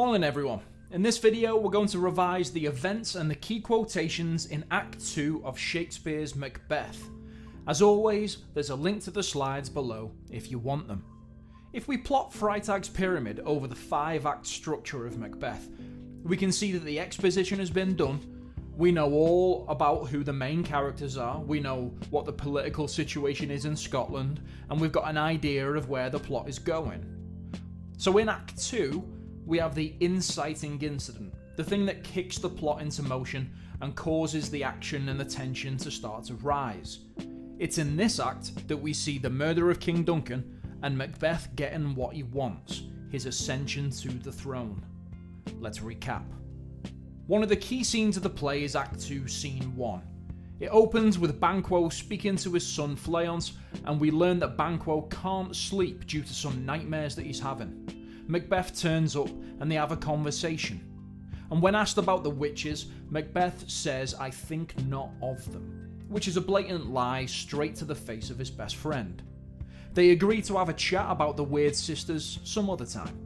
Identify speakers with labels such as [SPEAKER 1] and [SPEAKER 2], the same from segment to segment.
[SPEAKER 1] Morning everyone. In this video we're going to revise the events and the key quotations in Act 2 of Shakespeare's Macbeth. As always, there's a link to the slides below if you want them. If we plot Freytag's pyramid over the 5-act structure of Macbeth, we can see that the exposition has been done. We know all about who the main characters are, we know what the political situation is in Scotland, and we've got an idea of where the plot is going. So in Act 2, we have the inciting incident, the thing that kicks the plot into motion and causes the action and the tension to start to rise. It's in this act that we see the murder of King Duncan and Macbeth getting what he wants, his ascension to the throne. Let's recap. One of the key scenes of the play is Act 2, Scene 1. It opens with Banquo speaking to his son Fleance, and we learn that Banquo can't sleep due to some nightmares that he's having. Macbeth turns up and they have a conversation. And when asked about the witches, Macbeth says, "I think not of them," which is a blatant lie straight to the face of his best friend. They agree to have a chat about the weird sisters some other time.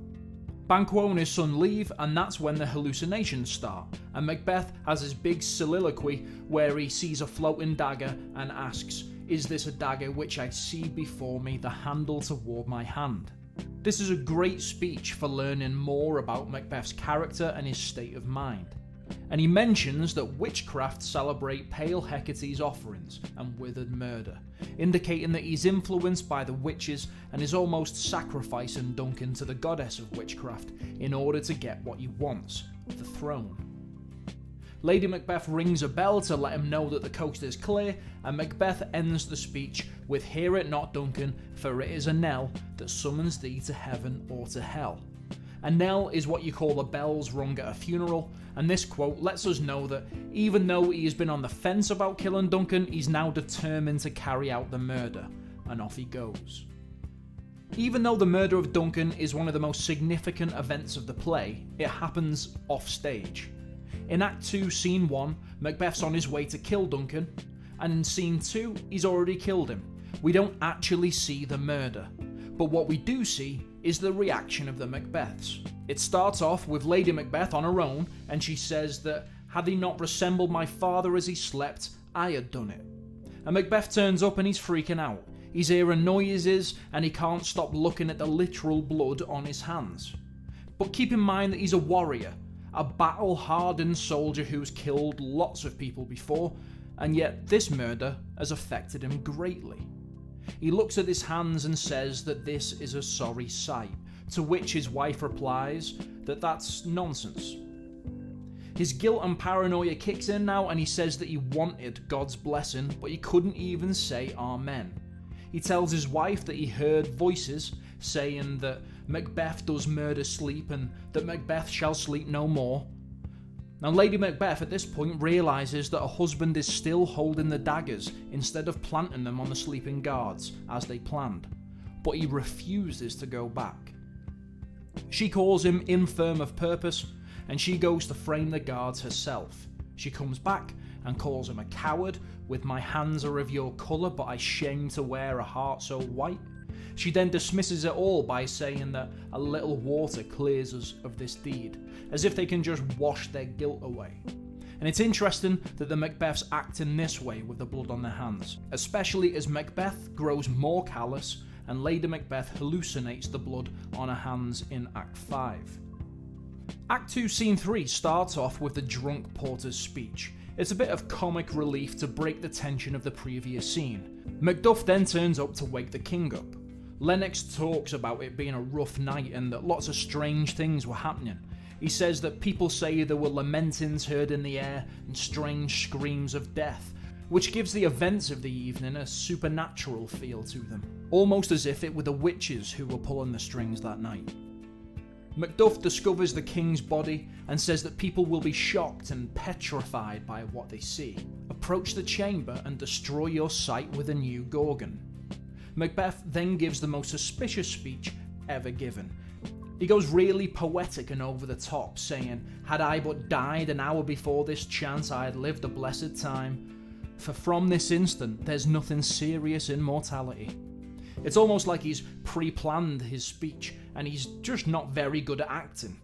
[SPEAKER 1] Banquo and his son leave, and that's when the hallucinations start, and Macbeth has his big soliloquy where he sees a floating dagger and asks, "Is this a dagger which I see before me, the handle toward my hand?" This is a great speech for learning more about Macbeth's character and his state of mind. And he mentions that witchcraft celebrate pale Hecate's offerings and withered murder, indicating that he's influenced by the witches and is almost sacrificing Duncan to the goddess of witchcraft in order to get what he wants, the throne. Lady Macbeth rings a bell to let him know that the coast is clear, and Macbeth ends the speech with "Hear it not, Duncan, for it is a knell that summons thee to heaven or to hell." A knell is what you call a bell's rung at a funeral, and this quote lets us know that even though he has been on the fence about killing Duncan, he's now determined to carry out the murder, and off he goes. Even though the murder of Duncan is one of the most significant events of the play, it happens off stage. In Act 2, Scene 1, Macbeth's on his way to kill Duncan, and in Scene 2, he's already killed him. We don't actually see the murder, but what we do see is the reaction of the Macbeths. It starts off with Lady Macbeth on her own, and she says that, "Had he not resembled my father as he slept, I had done it." And Macbeth turns up and he's freaking out. He's hearing noises and he can't stop looking at the literal blood on his hands. But keep in mind that he's a warrior, a battle-hardened soldier who's killed lots of people before, and yet this murder has affected him greatly. He looks at his hands and says that this is a sorry sight, to which his wife replies that that's nonsense. His guilt and paranoia kicks in now, and he says that he wanted God's blessing, but he couldn't even say amen. He tells his wife that he heard voices saying that Macbeth does murder sleep and that Macbeth shall sleep no more. Now Lady Macbeth at this point realises that her husband is still holding the daggers instead of planting them on the sleeping guards as they planned, but he refuses to go back. She calls him infirm of purpose, and she goes to frame the guards herself. She comes back and calls him a coward with "My hands are of your colour, but I shame to wear a heart so white." She then dismisses it all by saying that a little water clears us of this deed, as if they can just wash their guilt away. And it's interesting that the Macbeths act in this way with the blood on their hands, especially as Macbeth grows more callous and Lady Macbeth hallucinates the blood on her hands in Act 5. Act 2, Scene 3 starts off with the drunk porter's speech. It's a bit of comic relief to break the tension of the previous scene. Macduff then turns up to wake the king up. Lennox talks about it being a rough night and that lots of strange things were happening. He says that people say there were lamentings heard in the air and strange screams of death, which gives the events of the evening a supernatural feel to them, almost as if it were the witches who were pulling the strings that night. Macduff discovers the king's body and says that people will be shocked and petrified by what they see. Approach the chamber and destroy your sight with a new Gorgon. Macbeth then gives the most suspicious speech ever given. He goes really poetic and over the top, saying, "Had I but died an hour before this chance, I had lived a blessed time. For from this instant, there's nothing serious in mortality." It's almost like he's pre-planned his speech, and he's just not very good at acting.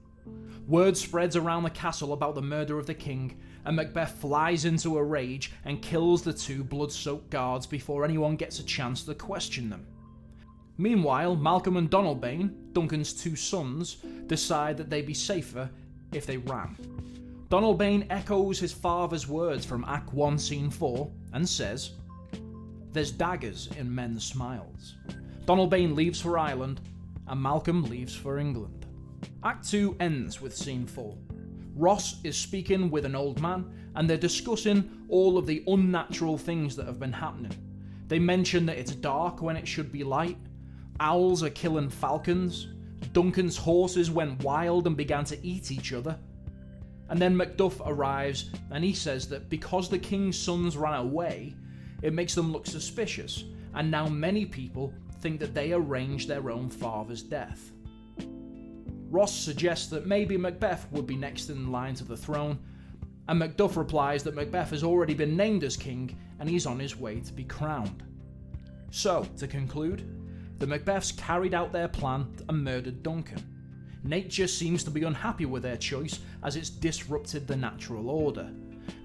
[SPEAKER 1] Word spreads around the castle about the murder of the king, and Macbeth flies into a rage and kills the two blood-soaked guards before anyone gets a chance to question them. Meanwhile, Malcolm and Donalbain, Duncan's two sons, decide that they'd be safer if they ran. Donalbain echoes his father's words from Act 1, Scene 4, and says, "There's daggers in men's smiles." Donalbain leaves for Ireland, and Malcolm leaves for England. Act 2 ends with Scene 4. Ross is speaking with an old man, and they're discussing all of the unnatural things that have been happening. They mention that it's dark when it should be light, owls are killing falcons, Duncan's horses went wild and began to eat each other. And then Macduff arrives, and he says that because the king's sons ran away, it makes them look suspicious, and now many people think that they arranged their own father's death. Ross suggests that maybe Macbeth would be next in line to the throne, and Macduff replies that Macbeth has already been named as king and he's on his way to be crowned. So, to conclude, the Macbeths carried out their plan and murdered Duncan. Nature seems to be unhappy with their choice as it's disrupted the natural order,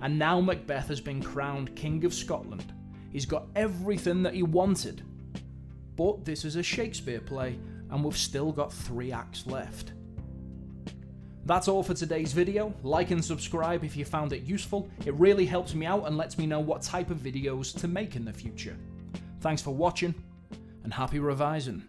[SPEAKER 1] and now Macbeth has been crowned King of Scotland. He's got everything that he wanted. But this is a Shakespeare play, and we've still got 3 acts left. That's all for today's video. Like and subscribe if you found it useful. It really helps me out and lets me know what type of videos to make in the future. Thanks for watching, and happy revising.